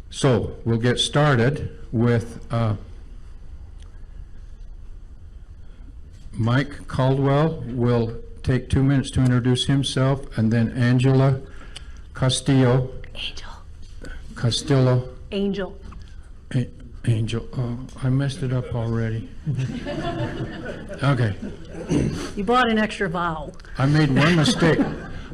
So we'll get started with Mike Caldwell will take 2 minutes to introduce himself, and then Angela Castillo. Angel. Oh, I messed it up already. Okay. You brought an extra vowel. I made one mistake.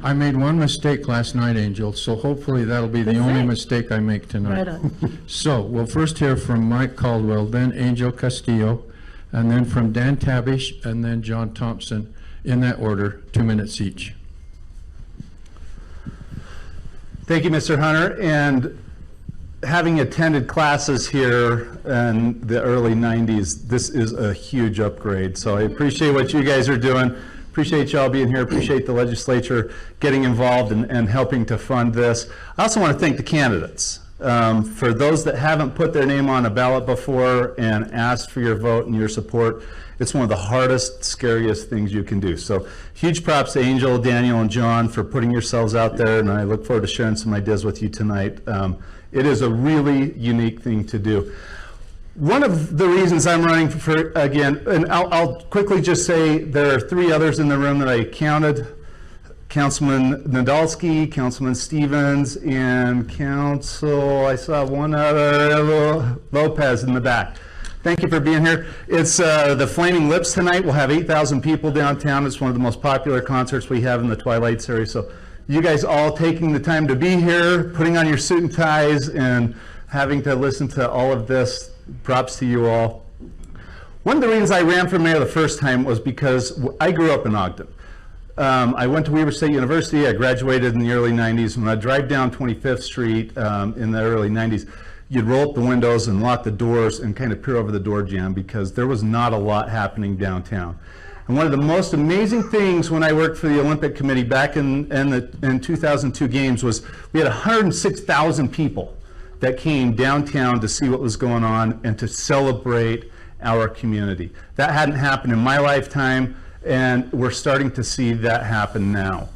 I made one mistake last night, Angel, so hopefully that'll be the only mistake I make tonight. Right on. So we'll first hear from Mike Caldwell, then Angel Castillo, and then from Dan Tabish, and then John Thompson, in that order, 2 minutes each. Thank you, Mr. Hunter. And having attended classes here in the early 90s, this is a huge upgrade. So I appreciate what you guys are doing. Appreciate y'all being here. Appreciate the legislature getting involved and helping to fund this. I also want to thank the candidates. For those that haven't put their name on a ballot before and asked for your vote and your support, it's one of the hardest, scariest things you can do. So huge props to Angel, Daniel, and John for putting yourselves out there, and I look forward to sharing some ideas with you tonight. It is a really unique thing to do. One of the reasons I'm running for, again, and I'll quickly just say there are 3 others in the room that I counted. Councilman Nadolski, Councilman Stevens, and I saw one other, Lopez in the back. Thank you for being here. It's the Flaming Lips tonight. We'll have 8,000 people downtown. It's one of the most popular concerts we have in the Twilight series. So you guys all taking the time to be here, putting on your suit and ties, and having to listen to all of this, props to you all. One of the reasons I ran for mayor the first time was because I grew up in Ogden. I went to Weber State University. I graduated in the early 90s. When I drive down 25th Street in the early 90s, you'd roll up the windows and lock the doors and kind of peer over the door jamb because there was not a lot happening downtown. And one of the most amazing things when I worked for the Olympic Committee back in 2002 games was we had 106,000 people that came downtown to see what was going on and to celebrate our community. That hadn't happened in my lifetime, and we're starting to see that happen now.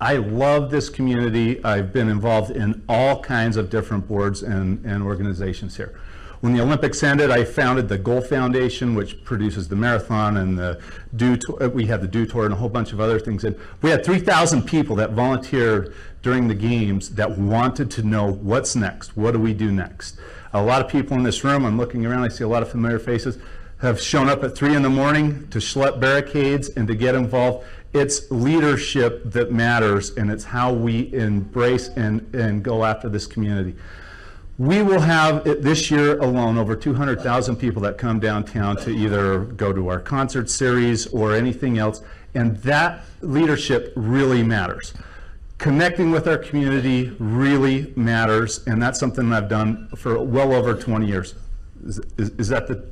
I love this community. I've been involved in all kinds of different boards and organizations here. When the Olympics ended, I founded the Goal Foundation, which produces the marathon and the we have the DO Tour and a whole bunch of other things. And we had 3,000 people that volunteered during the games that wanted to know what's next. What do we do next? A lot of people in this room, I'm looking around, I see a lot of familiar faces, have shown up at 3 in the morning to schlep barricades and to get involved. It's leadership that matters, and it's how we embrace and go after this community. We will have, this year alone, over 200,000 people that come downtown to either go to our concert series or anything else, and that leadership really matters. Connecting with our community really matters, and that's something I've done for well over 20 years. Is that the,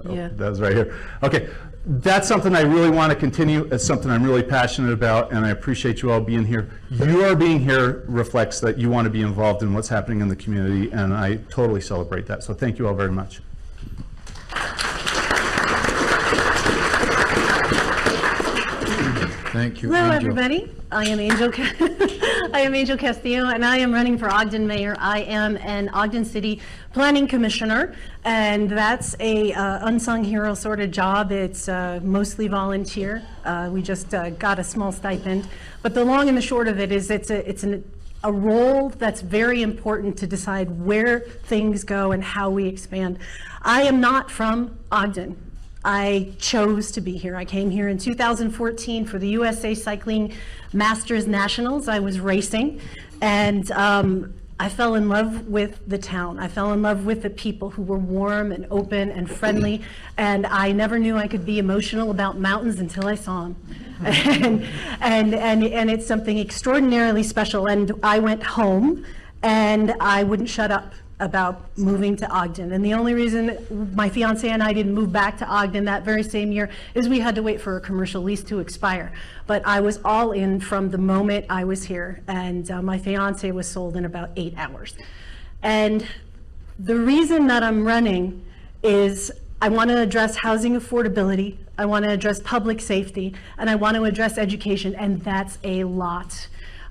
Yeah. Oh, that was right here. Okay, that's something I really want to continue. It's something I'm really passionate about, and I appreciate you all being here. Your being here reflects that you want to be involved in what's happening in the community, and I totally celebrate that. So thank you all very much. Thank you, Hello, Angel. everybody. I am Angel Castillo, and I am running for Ogden Mayor. I am an Ogden City Planning Commissioner, and that's a unsung hero sort of job. It's mostly volunteer. We just got a small stipend, but the long and the short of it is it's a role that's very important to decide where things go and how we expand. I am not from Ogden. I chose to be here. I came here in 2014 for the USA Cycling Masters Nationals. I was racing, and I fell in love with the town. I fell in love with the people who were warm and open and friendly, and I never knew I could be emotional about mountains until I saw them. and it's something extraordinarily special. And I went home, and I wouldn't shut up about moving to Ogden. And the only reason my fiance and I didn't move back to Ogden that very same year is we had to wait for a commercial lease to expire. But I was all in from the moment I was here, and my fiance was sold in about 8 hours. And the reason that I'm running is I want to address housing affordability, I want to address public safety, and I want to address education, and that's a lot.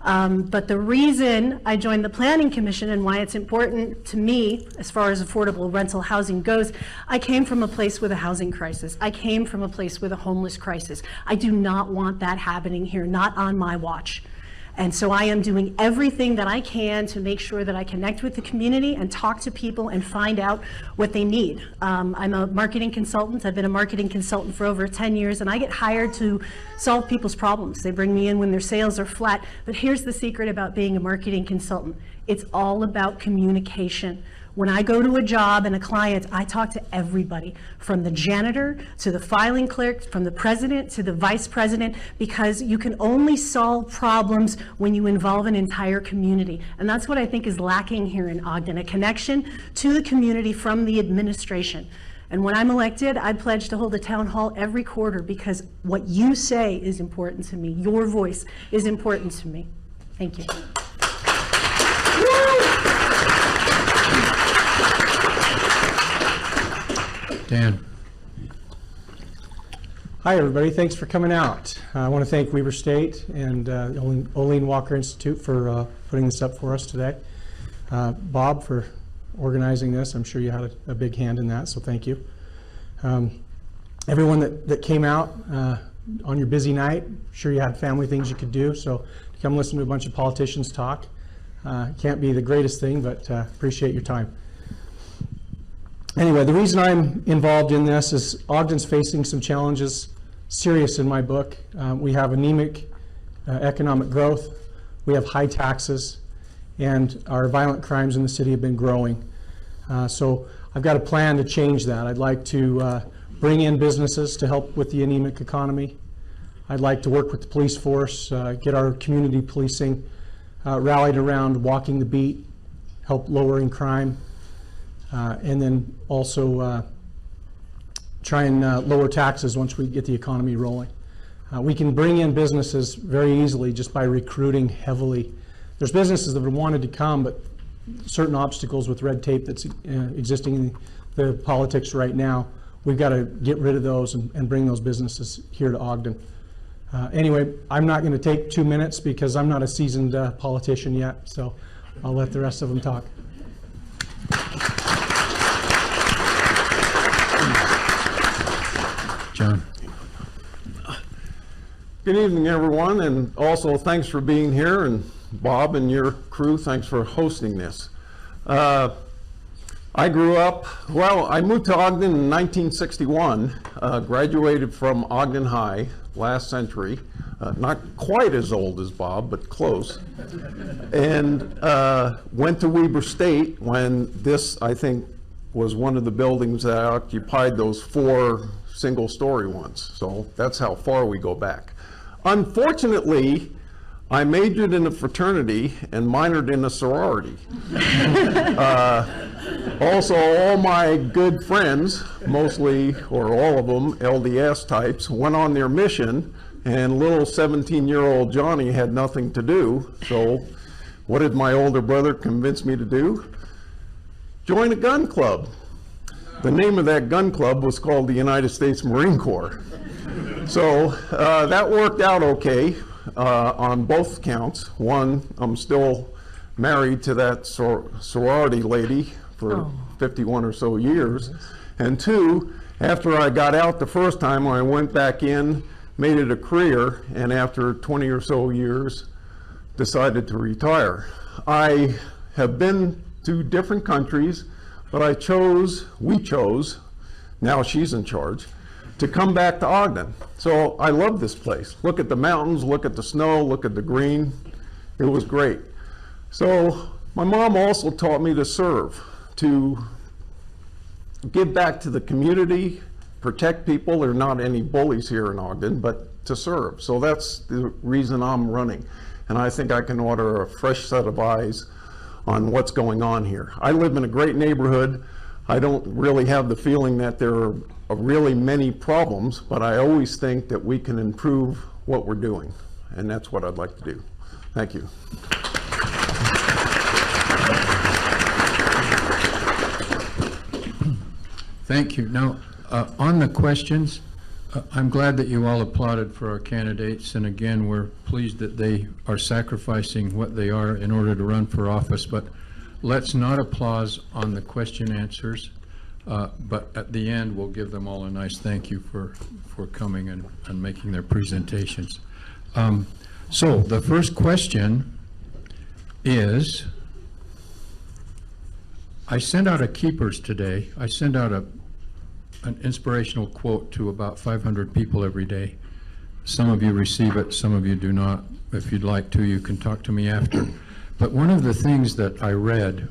But the reason I joined the Planning Commission and why it's important to me as far as affordable rental housing goes, I came from a place with a housing crisis. I came from a place with a homeless crisis. I do not want that happening here, not on my watch. And so I am doing everything that I can to make sure that I connect with the community and talk to people and find out what they need. I'm a marketing consultant. I've been a marketing consultant for over 10 years, and I get hired to solve people's problems. They bring me in when their sales are flat. But here's the secret about being a marketing consultant. It's all about communication. When I go to a job and a client, I talk to everybody, from the janitor to the filing clerk, from the president to the vice president, because you can only solve problems when you involve an entire community. And that's what I think is lacking here in Ogden, a connection to the community from the administration. And when I'm elected, I pledge to hold a town hall every quarter, because what you say is important to me. Your voice is important to me. Thank you. Dan. Hi, everybody. Thanks for coming out. I want to thank Weber State and the Olene Walker Institute for putting this up for us today. Bob, for organizing this. I'm sure you had a big hand in that, so thank you. Everyone that came out on your busy night, I'm sure you had family things you could do, so to come listen to a bunch of politicians talk can't be the greatest thing, but appreciate your time. Anyway, the reason I'm involved in this is Ogden's facing some challenges, serious in my book. We have anemic economic growth, we have high taxes, and our violent crimes in the city have been growing. So I've got a plan to change that. I'd like to bring in businesses to help with the anemic economy. I'd like to work with the police force, get our community policing rallied around walking the beat, help lowering crime. And then also try and lower taxes once we get the economy rolling. We can bring in businesses very easily just by recruiting heavily. There's businesses that have wanted to come, but certain obstacles with red tape that's existing in the politics right now, we've got to get rid of those and bring those businesses here to Ogden. Anyway, I'm not going to take 2 minutes because I'm not a seasoned politician yet, so I'll let the rest of them talk. John. Good evening, everyone, and also thanks for being here, and Bob and your crew, thanks for hosting this. I grew up, well, I moved to Ogden in 1961, graduated from Ogden High last century, not quite as old as Bob, but close, and went to Weber State when this, I think, was one of the buildings that occupied those 4 single-story ones. So that's how far we go back. Unfortunately, I majored in a fraternity and minored in a sorority. Also, all my good friends, mostly or all of them LDS types, went on their mission, and little 17-year-old Johnny had nothing to do. So what did my older brother convince me to do? Join a gun club. The name of that gun club was called the United States Marine Corps. So that worked out okay on both counts. One, I'm still married to that sorority lady for 51 or so years. And 2, after I got out the first time, I went back in, made it a career, and after 20 or so years, decided to retire. I have been to different countries, but we chose, now she's in charge, to come back to Ogden. So I love this place. Look at the mountains, look at the snow, look at the green. It was great. So my mom also taught me to serve, to give back to the community, protect people. There are not any bullies here in Ogden, but to serve. So that's the reason I'm running. And I think I can order a fresh set of eyes on what's going on here. I live in a great neighborhood. I don't really have the feeling that there are really many problems, but I always think that we can improve what we're doing, and that's what I'd like to do. Thank you. Thank you. Now, on the questions, I'm glad that you all applauded for our candidates, and again, we're pleased that they are sacrificing what they are in order to run for office, but let's not applaud on the question answers, but at the end, we'll give them all a nice thank you for coming and making their presentations. So the first question is, I sent out a keepers today. I send out an inspirational quote to about 500 people every day. Some of you receive it, some of you do not. If you'd like to, you can talk to me after. But one of the things that I read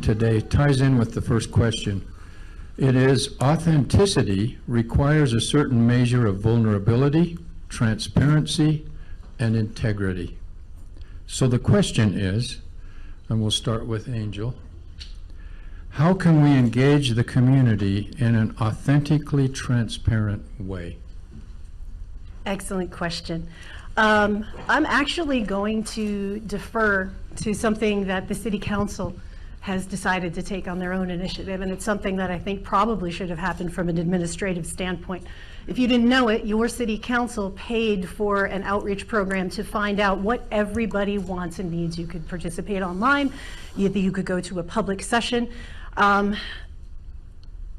today ties in with the first question. It is, authenticity requires a certain measure of vulnerability, transparency, and integrity. So the question is, and we'll start with Angel, how can we engage the community in an authentically transparent way? Excellent question. I'm actually going to defer to something that the City Council has decided to take on their own initiative, and it's something that I think probably should have happened from an administrative standpoint. If you didn't know it, your City Council paid for an outreach program to find out what everybody wants and needs. You could participate online, you could go to a public session.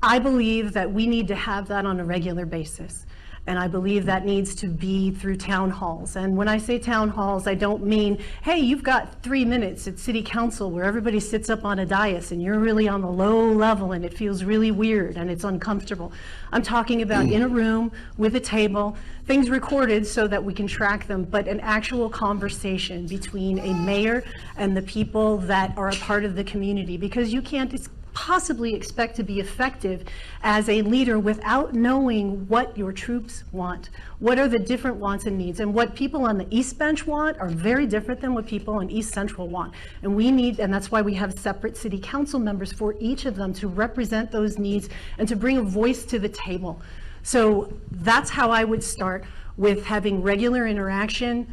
I believe that we need to have that on a regular basis. And I believe that needs to be through town halls. And when I say town halls, I don't mean, hey, you've got 3 minutes at City Council where everybody sits up on a dais and you're really on the low level and it feels really weird and it's uncomfortable. I'm talking about in a room with a table, things recorded so that we can track them, but an actual conversation between a mayor and the people that are a part of the community, because you can't possibly expect to be effective as a leader without knowing what your troops want. What are the different wants and needs? And what people on the East Bench want are very different than what people on East Central want. And we need, and that's why we have separate City Council members for each of them to represent those needs and to bring a voice to the table. So that's how I would start, with having regular interaction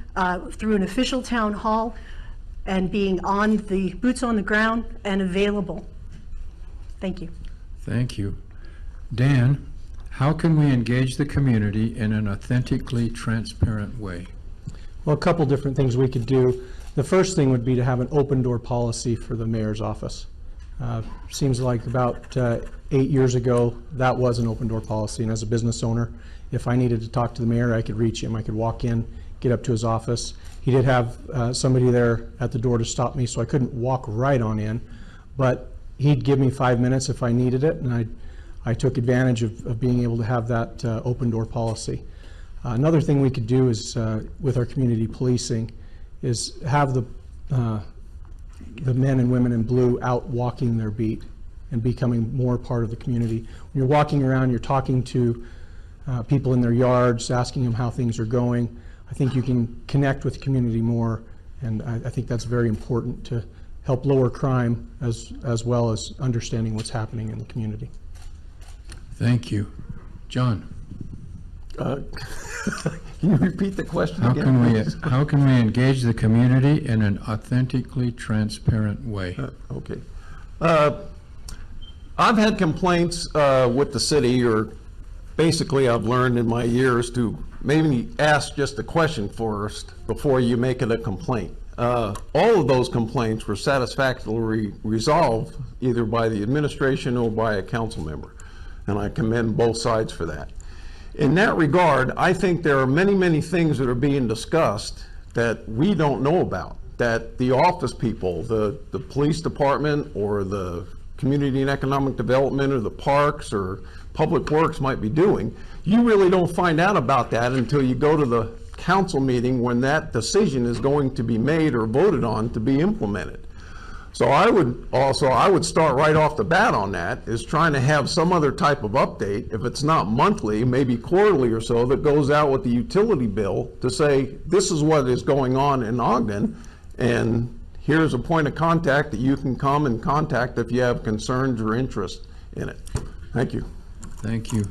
through an official town hall and being on the boots on the ground and available. Thank you. Thank you. Dan, how can we engage the community in an authentically transparent way? Well, a couple different things we could do. The first thing would be to have an open door policy for the mayor's office. Seems like about 8 years ago, that was an open door policy. And as a business owner, if I needed to talk to the mayor, I could reach him. I could walk in, get up to his office. He did have somebody there at the door to stop me, so I couldn't walk right on in. But he'd give me 5 minutes if I needed it, and I took advantage of being able to have that open door policy. Another thing we could do is, with our community policing, is have the men and women in blue out walking their beat and becoming more part of the community. When you're walking around, you're talking to people in their yards, asking them how things are going. I think you can connect with the community more, and I think that's very important to help lower crime as well as understanding what's happening in the community. Thank you. John? Can you repeat the question How again? how can we engage the community in an authentically transparent way? Okay. I've had complaints with the city, or basically I've learned in my years to maybe ask just a question first before you make it a complaint. All of those complaints were satisfactorily resolved either by the administration or by a council member, and I commend both sides for that. In that regard, I think there are many, many things that are being discussed that we don't know about, that the office people, the police department or the community and economic development or the parks or public works might be doing. You really don't find out about that until you go to the council meeting when that decision is going to be made or voted on to be implemented. So I would start right off the bat on that, is trying to have some other type of update, if it's not monthly, maybe quarterly or so, that goes out with the utility bill to say, this is what is going on in Ogden, and here's a point of contact that you can come and contact if you have concerns or interest in it. Thank you. Thank you.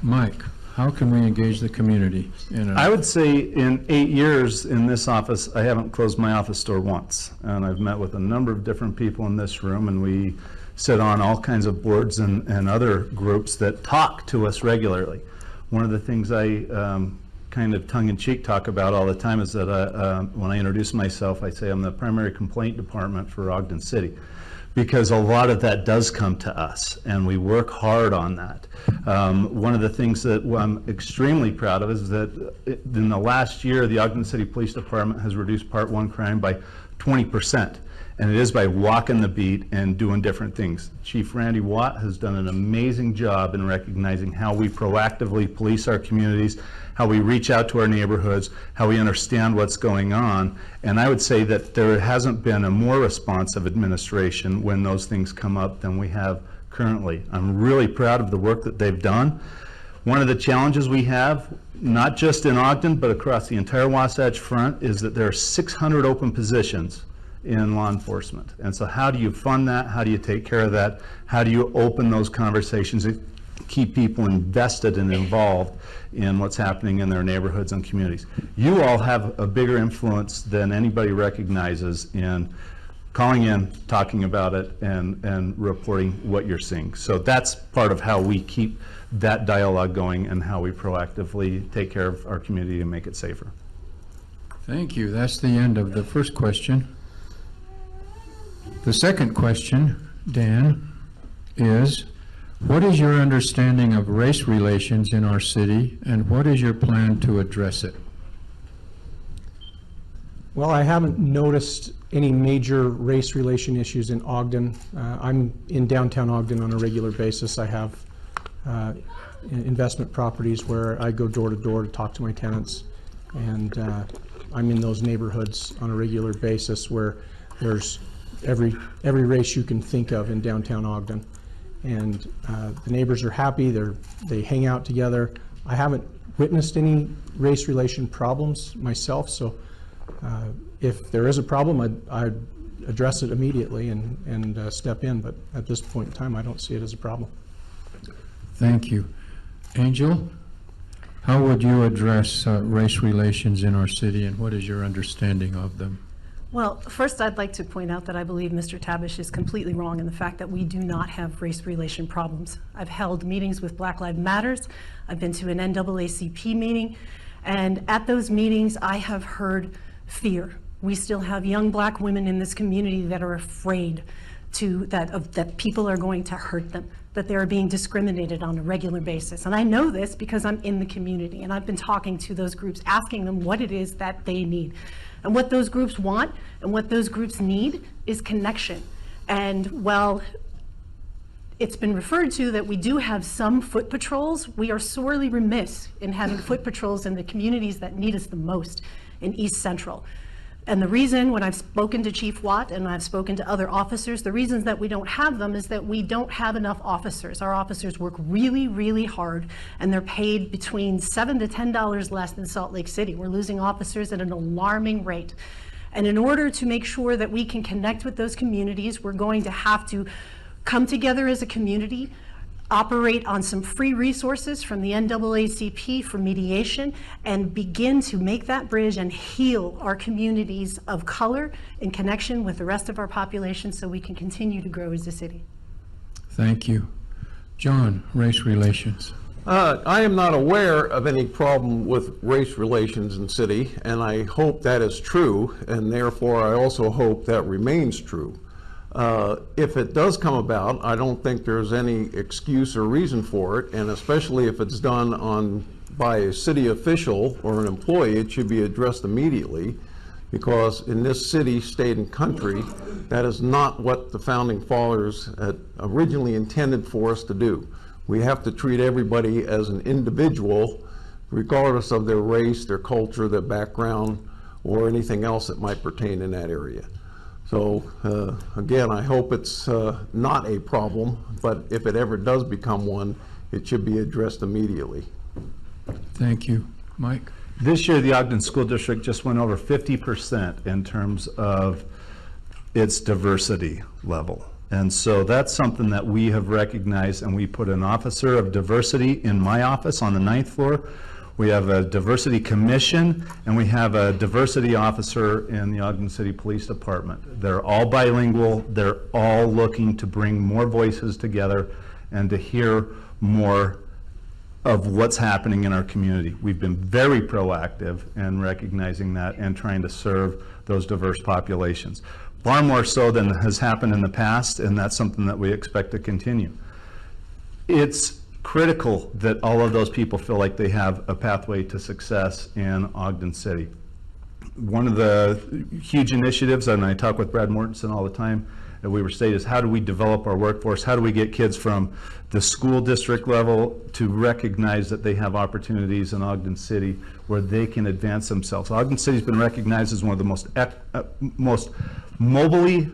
Mike, how can we engage the community in I would say in 8 years in this office, I haven't closed my office door once. And I've met with a number of different people in this room, and we sit on all kinds of boards and other groups that talk to us regularly. One of the things I kind of tongue-in-cheek talk about all the time is that when I introduce myself, I say I'm the primary complaint department for Ogden City, because a lot of that does come to us, and we work hard on that. One of the things that I'm extremely proud of is that in the last year, the Ogden City Police Department has reduced Part 1 crime by 20%. And it is by walking the beat and doing different things. Chief Randy Watt has done an amazing job in recognizing how we proactively police our communities, how we reach out to our neighborhoods, how we understand what's going on. And I would say that there hasn't been a more responsive administration when those things come up than we have currently. I'm really proud of the work that they've done. One of the challenges we have, not just in Ogden, but across the entire Wasatch Front, is that there are 600 open positions in law enforcement. And so how do you fund that? How do you take care of that? How do you open those conversations and keep people invested and involved in what's happening in their neighborhoods and communities? You all have a bigger influence than anybody recognizes in calling in, talking about it, and reporting what you're seeing. So that's part of how we keep that dialogue going and how we proactively take care of our community and make it safer. Thank you. That's the end of the first question. The second question, Dan, is what is your understanding of race relations in our city, and what is your plan to address it? Well, I haven't noticed any major race relation issues in Ogden. I'm in downtown Ogden on a regular basis. I have investment properties where I go door to door to talk to my tenants, and I'm in those neighborhoods on a regular basis where there's every race you can think of in downtown Ogden. And the neighbors are happy, they hang out together. I haven't witnessed any race relation problems myself, so if there is a problem, I'd address it immediately and step in, but at this point in time, I don't see it as a problem. Thank you. Angel, how would you address race relations in our city, and what is your understanding of them? Well, first I'd like to point out that I believe Mr. Tabish is completely wrong in the fact that we do not have race relation problems. I've held meetings with Black Lives Matters. I've been to an NAACP meeting, and at those meetings I have heard fear. We still have young black women in this community that are afraid that people are going to hurt them, that they're being discriminated on a regular basis. And I know this because I'm in the community, and I've been talking to those groups, asking them what it is that they need. And what those groups want and what those groups need is connection. And while it's been referred to that we do have some foot patrols, we are sorely remiss in having foot patrols in the communities that need us the most in East Central. And the reason, when I've spoken to Chief Watt and I've spoken to other officers, the reasons that we don't have them is that we don't have enough officers. Our officers work really, really hard, and they're paid between $7 to $10 less than Salt Lake City. We're losing officers at an alarming rate. And in order to make sure that we can connect with those communities, we're going to have to come together as a community, operate on some free resources from the NAACP for mediation, and begin to make that bridge and heal our communities of color in connection with the rest of our population so we can continue to grow as a city. Thank you. John, race relations. I am not aware of any problem with race relations in city, and I hope that is true, and therefore I also hope that remains true. If it does come about, I don't think there's any excuse or reason for it, and especially if it's done by a city official or an employee, it should be addressed immediately, because in this city, state, and country, that is not what the founding fathers had originally intended for us to do. We have to treat everybody as an individual, regardless of their race, their culture, their background, or anything else that might pertain in that area. So again, I hope it's not a problem, but if it ever does become one, it should be addressed immediately. Thank you. Mike? This year, the Ogden School District just went over 50% in terms of its diversity level. And so that's something that we have recognized, and we put an officer of diversity in my office on the 9th floor. We have a diversity commission, and we have a diversity officer in the Ogden City Police Department. They're all bilingual. They're all looking to bring more voices together and to hear more of what's happening in our community. We've been very proactive in recognizing that and trying to serve those diverse populations. Far more so than has happened in the past, and that's something that we expect to continue. It's critical that all of those people feel like they have a pathway to success in Ogden City. One of the huge initiatives, and I talk with Brad Mortensen all the time at Weber State, is how do we develop our workforce? How do we get kids from the school district level to recognize that they have opportunities in Ogden City where they can advance themselves? Ogden City's been recognized as one of the most mobily,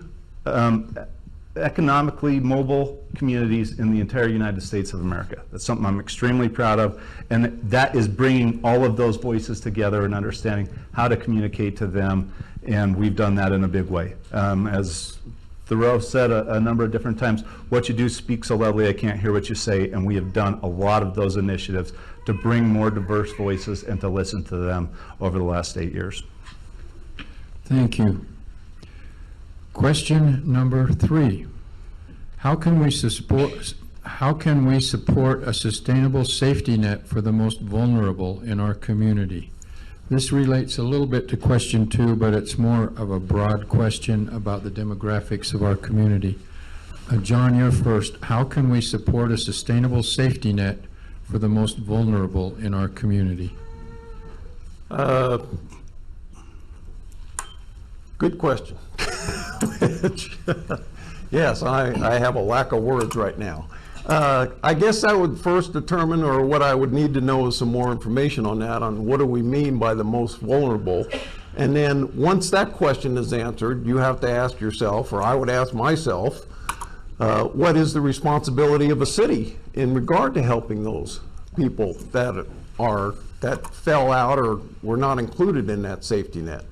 economically mobile communities in the entire United States of America. That's something I'm extremely proud of, and that is bringing all of those voices together and understanding how to communicate to them, and we've done that in a big way. As Thoreau said a number of different times, what you do speaks so loudly I can't hear what you say, and we have done a lot of those initiatives to bring more diverse voices and to listen to them over the last 8 years. Thank you. Question number 3. How can we support a sustainable safety net for the most vulnerable in our community? This relates a little bit to question 2, but it's more of a broad question about the demographics of our community. John, you're first. How can we support a sustainable safety net for the most vulnerable in our community? Good question. Yes, I have a lack of words right now. I guess I would first determine, or what I would need to know is some more information on that, on what do we mean by the most vulnerable. And then once that question is answered, you have to ask yourself, or I would ask myself, what is the responsibility of a city in regard to helping those people that fell out or were not included in that safety net?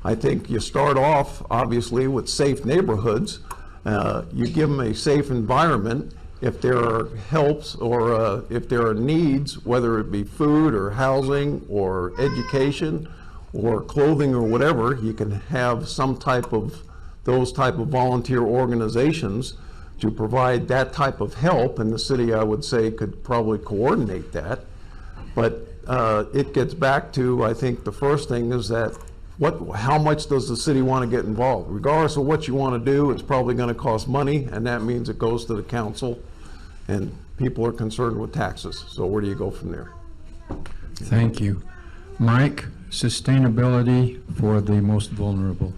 I think you start off, obviously, with safe neighborhoods. You give them a safe environment. If there are helps or if there are needs, whether it be food or housing or education or clothing or whatever, you can have some type of, those type of volunteer organizations to provide that type of help, and the city, I would say, could probably coordinate that. But it gets back to, I think the first thing is that how much does the city want to get involved? Regardless of what you want to do, it's probably going to cost money, and that means it goes to the council, and people are concerned with taxes. So where do you go from there? Thank you. Mike, sustainability for the most vulnerable.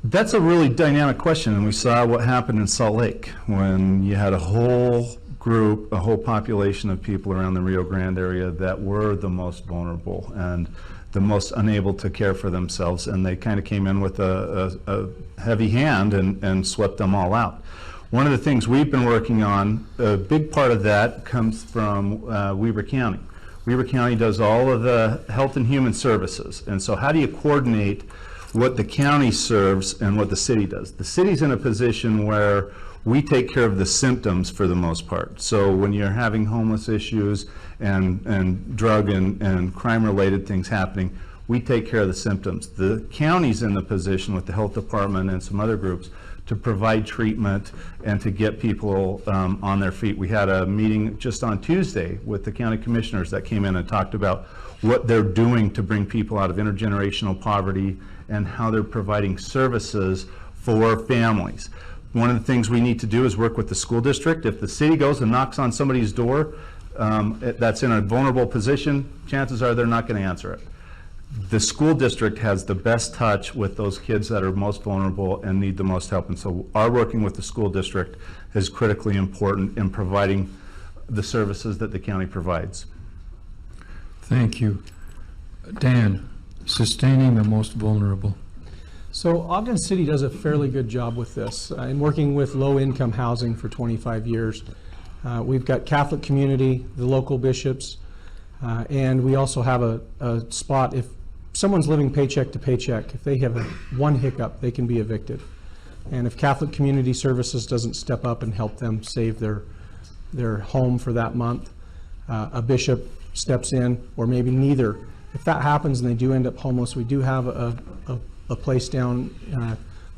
That's a really dynamic question, and we saw what happened in Salt Lake when you had a whole group, a whole population of people around the Rio Grande area that were the most vulnerable and the most unable to care for themselves, and they kind of came in with a heavy hand and swept them all out. One of the things we've been working on, a big part of that comes from Weber County. Weber County does all of the health and human services, and so how do you coordinate what the county serves and what the city does? The city's in a position where we take care of the symptoms for the most part. So when you're having homeless issues and drug and crime related things happening, we take care of the symptoms. The county's in the position with the health department and some other groups to provide treatment and to get people on their feet. We had a meeting just on Tuesday with the county commissioners that came in and talked about what they're doing to bring people out of intergenerational poverty and how they're providing services for families. One of the things we need to do is work with the school district. If the city goes and knocks on somebody's door that's in a vulnerable position, chances are they're not going to answer it. The school district has the best touch with those kids that are most vulnerable and need the most help. And so our working with the school district is critically important in providing the services that the county provides. Thank you. Dan, sustaining the most vulnerable. So Ogden City does a fairly good job with this. In working with low-income housing for 25 years, we've got Catholic community, the local bishops, and we also have a spot if someone's living paycheck to paycheck, if they have one hiccup, they can be evicted. And if Catholic Community Services doesn't step up and help them save their home for that month, a bishop steps in, or maybe neither. If that happens and they do end up homeless, we do have a place down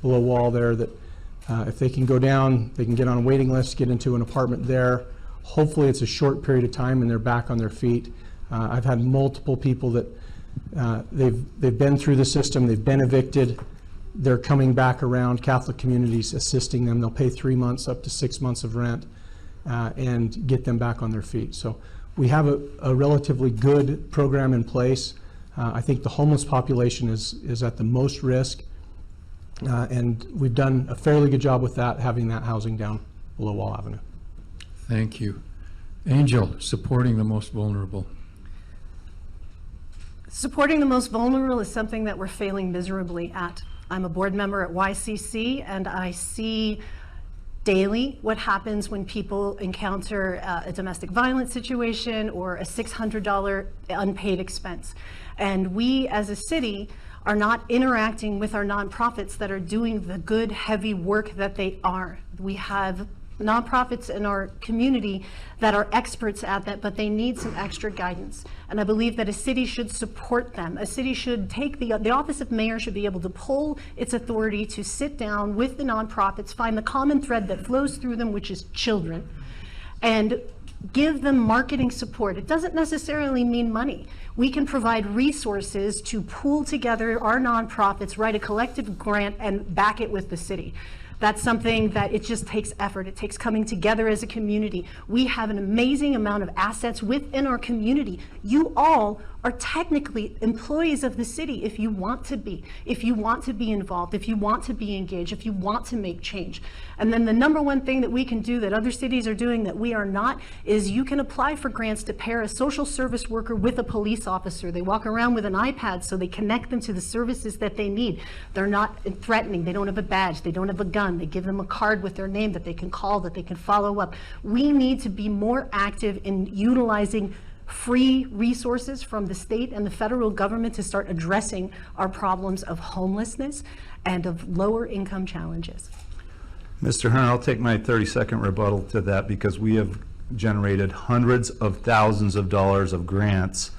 below wall there that if they can go down, they can get on a waiting list, get into an apartment there. Hopefully it's a short period of time and they're back on their feet. I've had multiple people that they've been through the system, they've been evicted, they're coming back around, Catholic communities assisting them. They'll pay 3 months up to 6 months of rent and get them back on their feet. So we have a relatively good program in place. I think the homeless population is at the most risk, and we've done a fairly good job with that, having that housing down below Wall Avenue. Thank you. Angel, supporting the most vulnerable. Supporting the most vulnerable is something that we're failing miserably at. I'm a board member at YCC, and I see daily what happens when people encounter a domestic violence situation or a $600 unpaid expense. And we as a city are not interacting with our nonprofits that are doing the good, heavy work that they are. We have nonprofits in our community that are experts at that, but they need some extra guidance. And I believe that a city should support them. A city should take the office of mayor should be able to pull its authority to sit down with the nonprofits, find the common thread that flows through them, which is children, and give them marketing support. It doesn't necessarily mean money. We can provide resources to pool together our nonprofits, write a collective grant, and back it with the city. That's something that it just takes effort. It takes coming together as a community. We have an amazing amount of assets within our community. You all are technically employees of the city if you want to be involved, if you want to be engaged, if you want to make change. And then the number one thing that we can do that other cities are doing that we are not is you can apply for grants to pair a social service worker with a police officer. They walk around with an iPad so they connect them to the services that they need. They're not threatening. They don't have a badge. They don't have a gun. They give them a card with their name that they can call, that they can follow up. We need to be more active in utilizing free resources from the state and the federal government to start addressing our problems of homelessness and of lower income challenges. Mr. Hearn, I'll take my 30-second rebuttal to that because we have generated hundreds of thousands of dollars of grants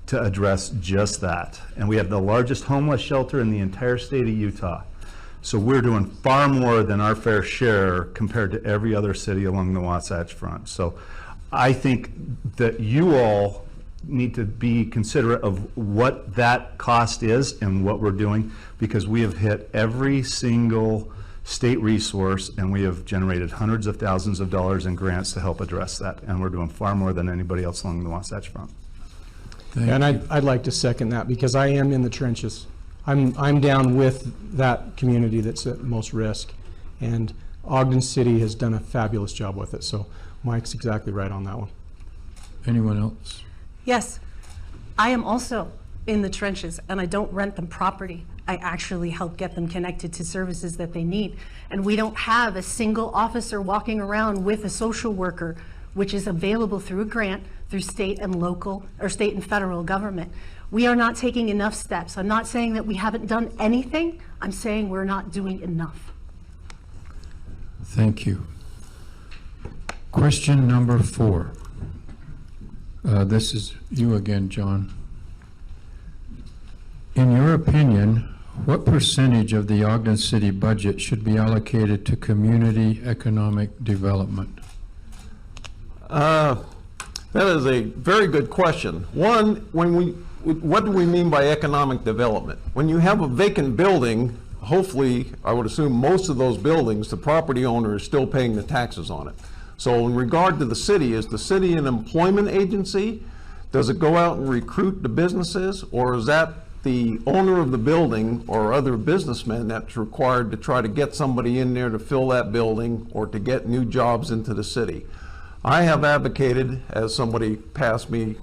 to address just that. And we have the largest homeless shelter in the entire state of Utah. So we're doing far more than our fair share compared to every other city along the Wasatch Front. So I think that you all need to be considerate of what that cost is and what we're doing, because we have hit every single state resource and we have generated hundreds of thousands of dollars in grants to help address that. And we're doing far more than anybody else along the Wasatch Front. And I'd like to second that because I am in the trenches. I'm down with that community that's at most risk, and Ogden City has done a fabulous job with it. So Mike's exactly right on that one. Anyone else? Yes, I am also in the trenches, and I don't rent them property. I actually help get them connected to services that they need. And we don't have a single officer walking around with a social worker, which is available through a grant through state and local or state and federal government. We are not taking enough steps. I'm not saying that we haven't done anything. I'm saying we're not doing enough. Thank you. Question number 4. This is you again, John. In your opinion, what percentage of the Ogden City budget should be allocated to community economic development? That is a very good question. One, what do we mean by economic development? When you have a vacant building, hopefully, I would assume most of those buildings, the property owner is still paying the taxes on it. So in regard to the city, is the city an employment agency? Does it go out and recruit the businesses, or is that the owner of the building or other businessmen that's required to try to get somebody in there to fill that building or to get new jobs into the city? I have advocated, as somebody passed me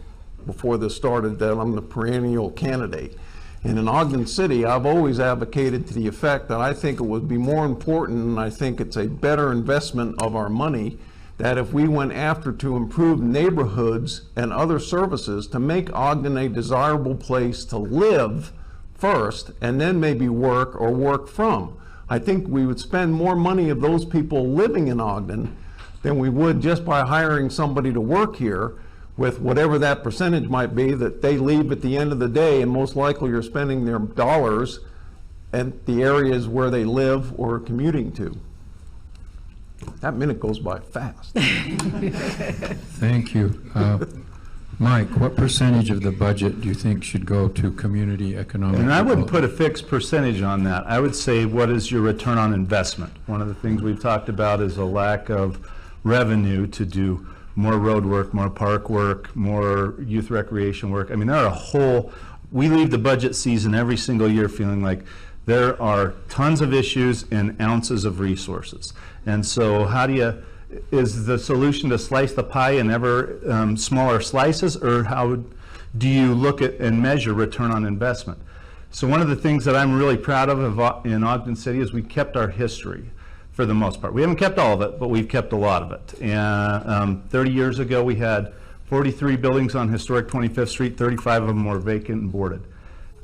before this started, that I'm the perennial candidate. And in Ogden City, I've always advocated to the effect that I think it would be more important, and I think it's a better investment of our money, that if we went after to improve neighborhoods and other services to make Ogden a desirable place to live first, and then maybe work or work from. I think we would spend more money of those people living in Ogden than we would just by hiring somebody to work here. with whatever that percentage might be that they leave at the end of the day, and most likely you're spending their dollars at the areas where they live or are commuting to. That minute goes by fast. Thank you. Mike, what percentage of the budget do you think should go to community economic And I wouldn't development? put a fixed percentage on that. I would say, what is your return on investment? One of the things we've talked about is a lack of revenue to do more road work, more park work, more youth recreation work. I mean, there are we leave the budget season every single year feeling like there are tons of issues and ounces of resources. And so is the solution to slice the pie in ever smaller slices, or how do you look at and measure return on investment? So one of the things that I'm really proud of in Ogden City is we kept our history for the most part. We haven't kept all of it, but we've kept a lot of it. And 30 years ago, we had 43 buildings on historic 25th Street, 35 of them were vacant and boarded.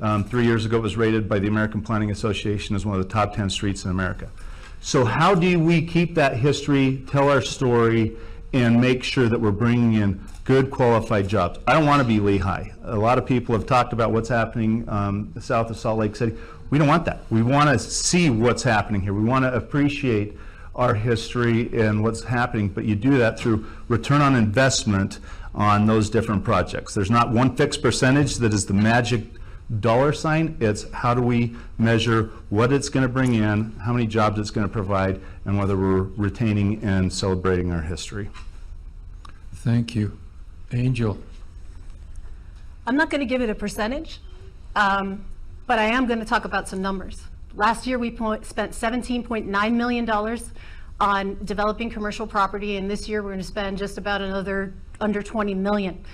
3 years ago, it was rated by the American Planning Association as one of the top 10 streets in America. So how do we keep that history, tell our story, and make sure that we're bringing in good qualified jobs? I don't want to be Lehigh. A lot of people have talked about what's happening south of Salt Lake City. We don't want that. We want to see what's happening here. We want to appreciate our history and what's happening, but you do that through return on investment on those different projects. There's not one fixed percentage that is the magic dollar sign. It's how do we measure what it's going to bring in, how many jobs it's going to provide, and whether we're retaining and celebrating our history. Thank you. Angel? I'm not going to give it a percentage, but I am going to talk about some numbers. Last year, we spent $17.9 million on developing commercial property, and this year we're going to spend just about another under $20 million.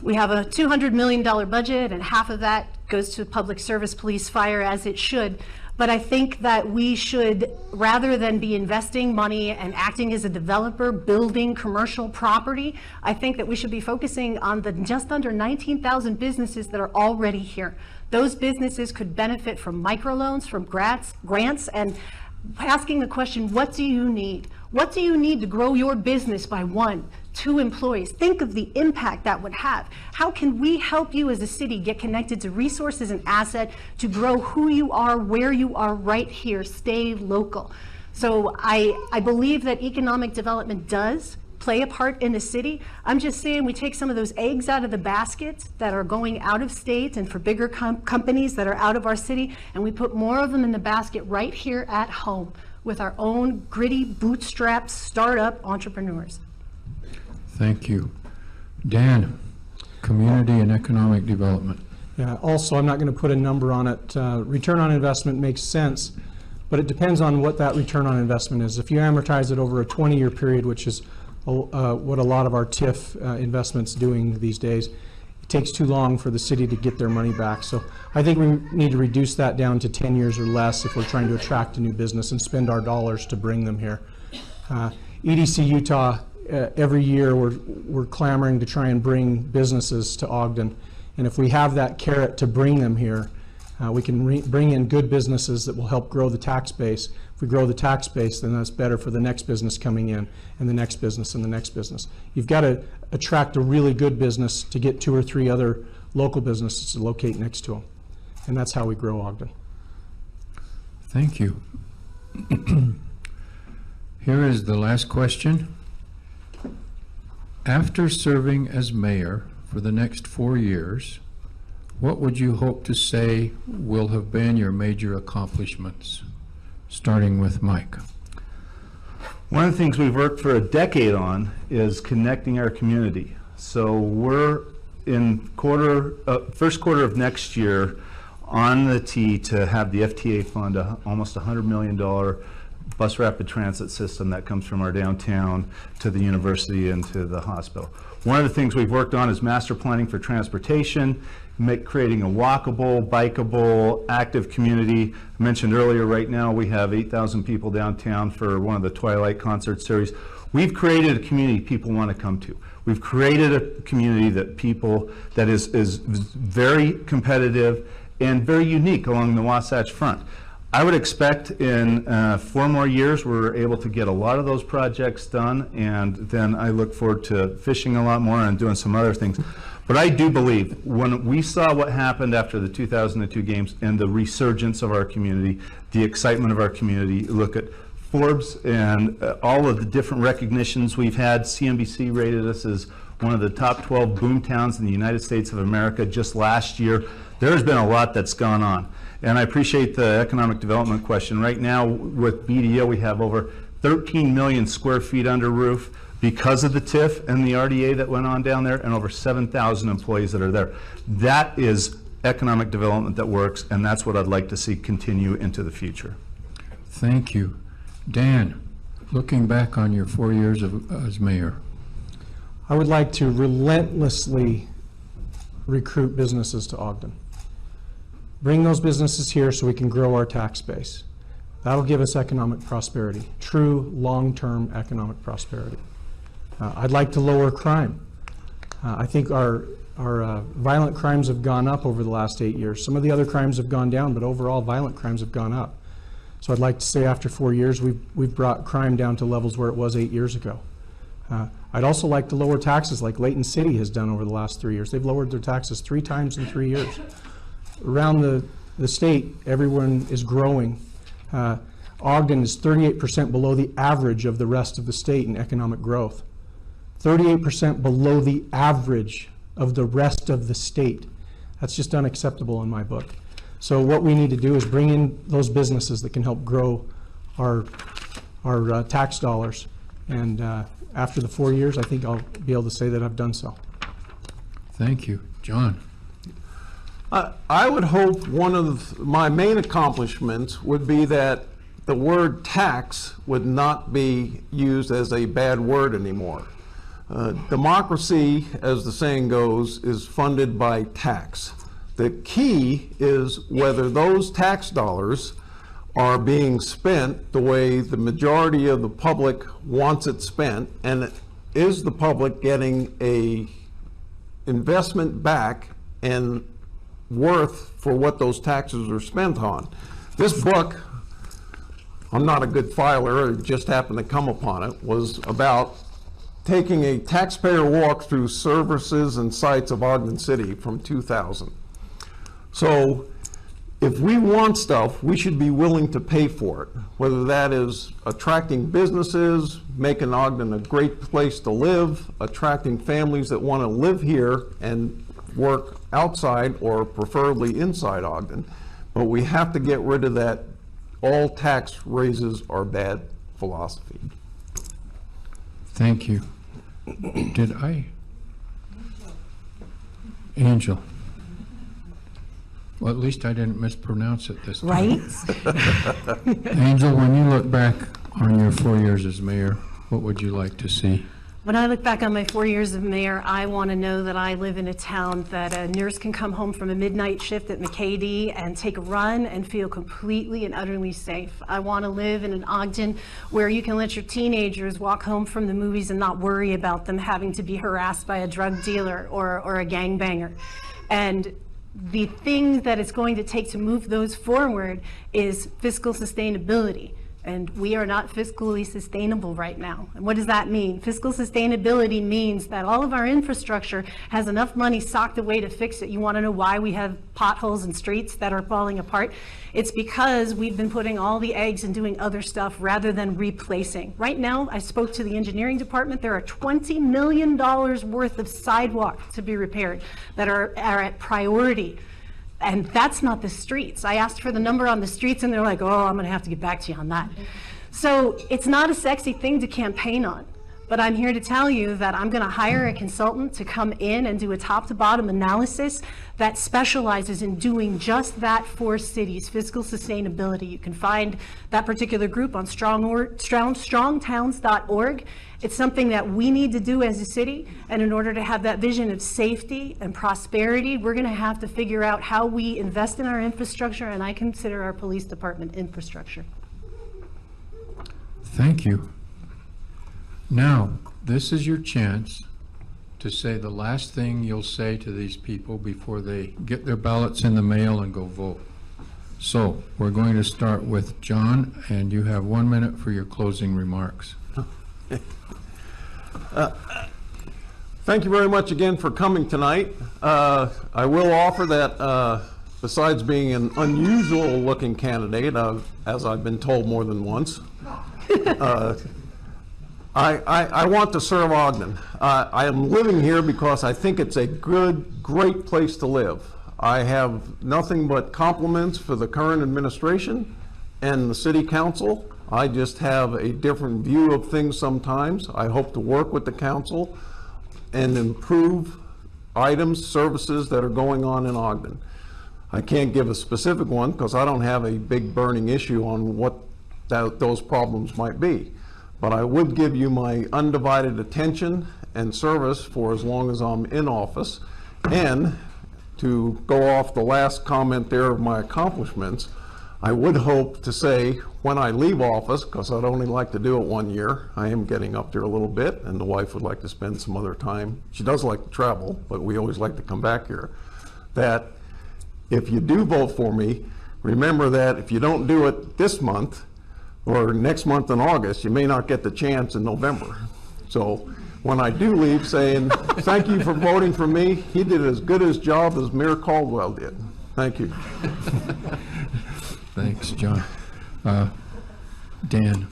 We have a $200 million budget, and half of that goes to public service, police, fire, as it should. But I think that we should, rather than be investing money and acting as a developer, building commercial property, I think that we should be focusing on the just under 19,000 businesses that are already here. Those businesses could benefit from microloans, from grants, and asking the question, what do you need? What do you need to grow your business by 1, 2 employees? Think of the impact that would have. How can we help you as a city get connected to resources and asset to grow who you are, where you are right here, stay local? So I believe that economic development does play a part in the city. I'm just saying we take some of those eggs out of the basket that are going out of state and for bigger companies that are out of our city, and we put more of them in the basket right here at home with our own gritty, bootstrap, startup entrepreneurs. Thank you. Dan, community and economic development. Yeah, also, I'm not going to put a number on it. Return on investment makes sense, but it depends on what that return on investment is. If you amortize it over a 20-year period, which is what a lot of our TIF investments doing these days, it takes too long for the city to get their money back. So I think we need to reduce that down to 10 years or less if we're trying to attract a new business and spend our dollars to bring them here. EDC Utah, every year we're clamoring to try and bring businesses to Ogden. And if we have that carrot to bring them here, we can bring in good businesses that will help grow the tax base. If we grow the tax base, then that's better for the next business coming in, and the next business, and the next business. You've got to attract a really good business to get 2 or 3 other local businesses to locate next to them. And that's how we grow Ogden. Thank you. Here is the last question. After serving as mayor for the next 4 years, what would you hope to say will have been your major accomplishments? Starting with Mike. One of the things we've worked for a decade on is connecting our community. So we're in first quarter of next year on the tee to have the FTA fund almost $100 million bus rapid transit system that comes from our downtown to the university and to the hospital. One of the things we've worked on is master planning for transportation, creating a walkable, bikeable, active community. I mentioned earlier, right now we have 8,000 people downtown for one of the Twilight concert series. We've created a community people want to come to. We've created a community that is very competitive and very unique along the Wasatch Front. I would expect in 4 more years, we're able to get a lot of those projects done, and then I look forward to fishing a lot more and doing some other things. But I do believe, when we saw what happened after the 2002 games and the resurgence of our community, the excitement of our community, look at Forbes and all of the different recognitions we've had. CNBC rated us as one of the top 12 boom towns in the United States of America just last year. There's been a lot that's gone on. And I appreciate the economic development question. Right now with BDO, we have over 13 million square feet under roof because of the TIF and the RDA that went on down there, and over 7,000 employees that are there. That is economic development that works, and that's what I'd like to see continue into the future. Thank you. Dan, looking back on your 4 years as mayor, I would like to relentlessly recruit businesses to Ogden. Bring those businesses here so we can grow our tax base. That'll give us economic prosperity, true long-term economic prosperity. I'd like to lower crime. I think our violent crimes have gone up over the last 8 years. Some of the other crimes have gone down, but overall violent crimes have gone up. So I'd like to say after 4 years, we've brought crime down to levels where it was 8 years ago. I'd also like to lower taxes like Layton City has done over the last 3 years. They've lowered their taxes 3 times in 3 years. Around the state, everyone is growing. Ogden is 38% below the average of the rest of the state in economic growth. 38% below the average of the rest of the state. That's just unacceptable in my book. So what we need to do is bring in those businesses that can help grow our tax dollars. And after the 4 years, I think I'll be able to say that I've done so. thank you. John? I would hope one of my main accomplishments would be that the word tax would not be used as a bad word anymore. Democracy, as the saying goes, is funded by tax. The key is whether those tax dollars are being spent the way the majority of the public wants it spent, and is the public getting a investment back and worth for what those taxes are spent on. This book, I'm not a good filer, I just happened to come upon it, was about taking a taxpayer walk through services and sites of Ogden City from 2000. So if we want stuff, we should be willing to pay for it, whether that is attracting businesses, making Ogden a great place to live, attracting families that want to live here and work outside or preferably inside Ogden. But we have to get rid of that all tax raises are bad philosophy. Thank you. Did I? Angel. Well, at least I didn't mispronounce it this time. Right? Angel, when you look back on your 4 years as mayor, what would you like to see? When I look back on my 4 years of mayor, I want to know that I live in a town that a nurse can come home from a midnight shift at McCady and take a run and feel completely and utterly safe. I want to live in an Ogden where you can let your teenagers walk home from the movies and not worry about them having to be harassed by a drug dealer or a gangbanger. And the thing that it's going to take to move those forward is fiscal sustainability. And we are not fiscally sustainable right now. And what does that mean? Fiscal sustainability means that all of our infrastructure has enough money socked away to fix it. You want to know why we have potholes and streets that are falling apart? It's because we've been putting all the eggs and doing other stuff rather than replacing. Right now, I spoke to the engineering department. There are $20 million worth of sidewalk to be repaired that are at priority. And that's not the streets. I asked for the number on the streets and they're like, oh, I'm gonna have to get back to you on that. So it's not a sexy thing to campaign on, but I'm here to tell you that I'm gonna hire a consultant to come in and do a top to bottom analysis that specializes in doing just that for cities, fiscal sustainability. You can find that particular group on strongtowns.org. It's something that we need to do as a city, and in order to have that vision of safety and prosperity, we're gonna have to figure out how we invest in our infrastructure, and I consider our police department infrastructure. Thank you. Now, this is your chance to say the last thing you'll say to these people before they get their ballots in the mail and go vote. So we're going to start with John, and you have 1 minute for your closing remarks. Thank you very much again for coming tonight. I will offer that besides being an unusual looking candidate, as I've been told more than once, I want to serve Ogden. I am living here because I think it's a great place to live. I have nothing but compliments for the current administration and the city council. I just have a different view of things sometimes. I hope to work with the council and improve items, services that are going on in Ogden. I can't give a specific one because I don't have a big burning issue on what those problems might be. But I would give you my undivided attention and service for as long as I'm in office. And to go off the last comment there of my accomplishments, I would hope to say when I leave office, because I'd only like to do it 1 year, I am getting up there a little bit, and the wife would like to spend some other time. She does like to travel, but we always like to come back here. That if you do vote for me, remember that if you don't do it this month or next month in August, you may not get the chance in November. So when I do leave, saying, thank you for voting for me, he did as good a job as Mayor Caldwell did. Thank you. Thanks, John. Dan.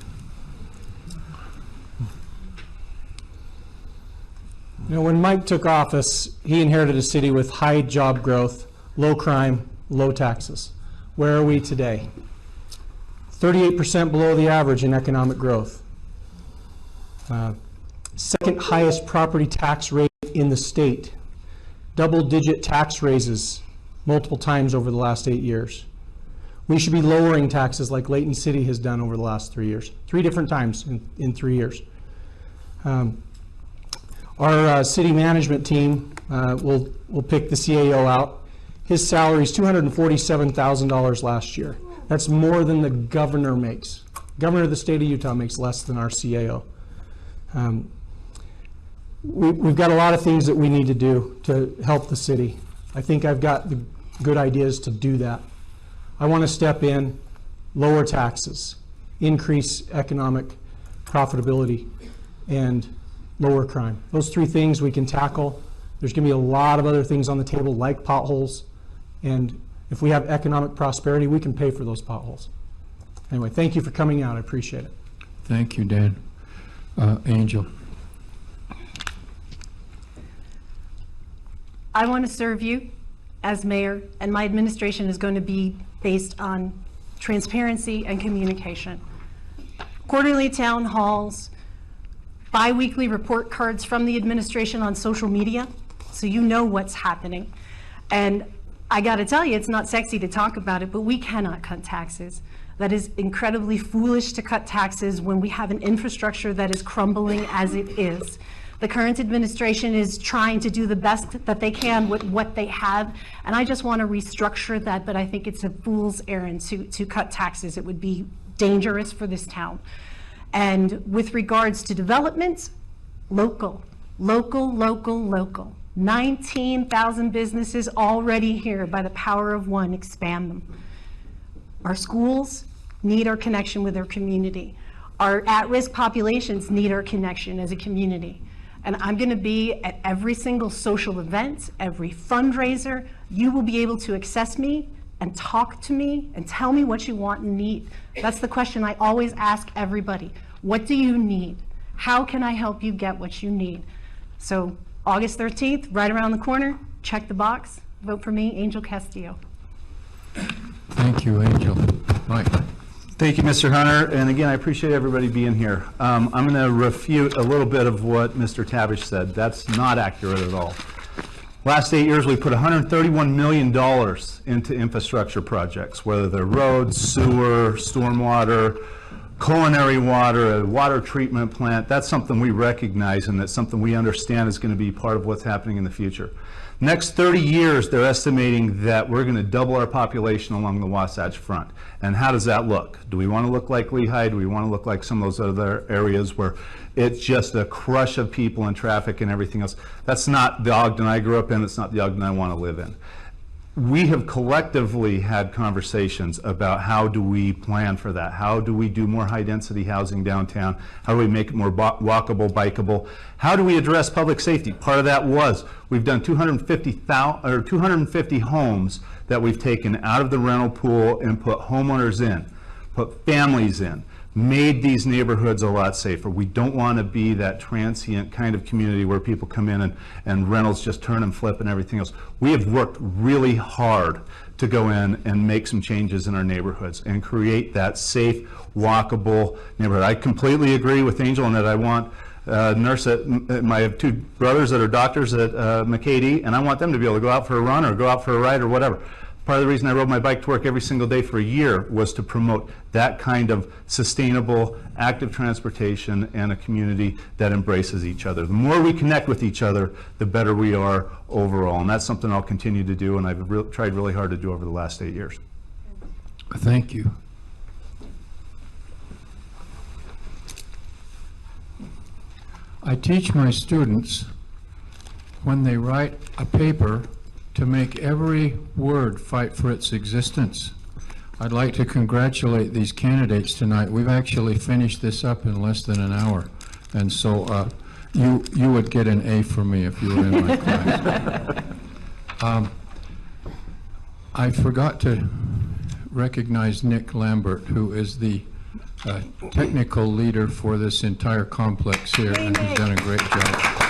You know, when Mike took office, he inherited a city with high job growth, low crime, low taxes. Where are we today? 38% below the average in economic growth. Second highest property tax rate in the state. Double-digit tax raises multiple times over the last 8 years. We should be lowering taxes like Layton City has done over the last 3 years. 3 different times in 3 years. Our city management team will pick the CAO out. His salary is $247,000 last year. That's more than the governor makes. Governor of the state of Utah makes less than our CAO. We've got a lot of things that we need to do to help the city. I think I've got the good ideas to do that. I want to step in, lower taxes, increase economic profitability, and lower crime. Those 3 things we can tackle. There's going to be a lot of other things on the table like potholes, and if we have economic prosperity, we can pay for those potholes. Anyway, thank you for coming out. I appreciate it. Thank you, Dan. Angel. I want to serve you as mayor, and my administration is going to be based on transparency and communication. Quarterly town halls, bi-weekly report cards from the administration on social media, so you know what's happening. And I got to tell you, it's not sexy to talk about it, but we cannot cut taxes. That is incredibly foolish to cut taxes when we have an infrastructure that is crumbling as it is. The current administration is trying to do the best that they can with what they have, and I just want to restructure that, but I think it's a fool's errand to cut taxes. It would be dangerous for this town. And with regards to development, local. 19,000 businesses already here. By the power of one, expand them. Our schools need our connection with our community. Our at-risk populations need our connection as a community. And I'm going to be at every single social event, every fundraiser. You will be able to access me and talk to me and tell me what you want and need. That's the question I always ask everybody. What do you need? How can I help you get what you need? So August 13th, right around the corner, check the box, vote for me, Angel Castillo. Thank you, Angel. Mike. Thank you, Mr. Hunter, and again, I appreciate everybody being here. I'm going to refute a little bit of what Mr. Tavish said. That's not accurate at all. Last 8 years, we put $131 million into infrastructure projects, whether they're roads, sewer, stormwater, culinary water, a water treatment plant. That's something we recognize, and that's something we understand is going to be part of what's happening in the future. Next 30 years, they're estimating that we're going to double our population along the Wasatch Front. And how does that look? Do we want to look like Lehigh? Do we want to look like some of those other areas where it's just a crush of people and traffic and everything else? That's not the Ogden I grew up in. It's not the Ogden I want to live in. we have collectively had conversations about how do we plan for that? How do we do more high-density housing downtown? How do we make it more walkable, bikeable? How do we address public safety? Part of that was, we've done 250 homes that we've taken out of the rental pool and put homeowners in, put families in, made these neighborhoods a lot safer. We don't want to be that transient kind of community where people come in and rentals just turn and flip and everything else. We have worked really hard to go in and make some changes in our neighborhoods and create that safe, walkable neighborhood. I completely agree with Angel in that I want I have two brothers that are doctors at McCady, and I want them to be able to go out for a run or go out for a ride or whatever. Part of the reason I rode my bike to work every single day for a year was to promote that kind of sustainable, active transportation and a community that embraces each other. The more we connect with each other, the better we are overall. And that's something I'll continue to do, and I've tried really hard to do over the last 8 years. Thank you. I teach my students, when they write a paper, to make every word fight for its existence. I'd like to congratulate these candidates tonight. We've actually finished this up in less than an hour. And so you would get an A for me if you were in my class. I forgot to recognize Nick Lambert, who is the technical leader for this entire complex here, and he's done a great job.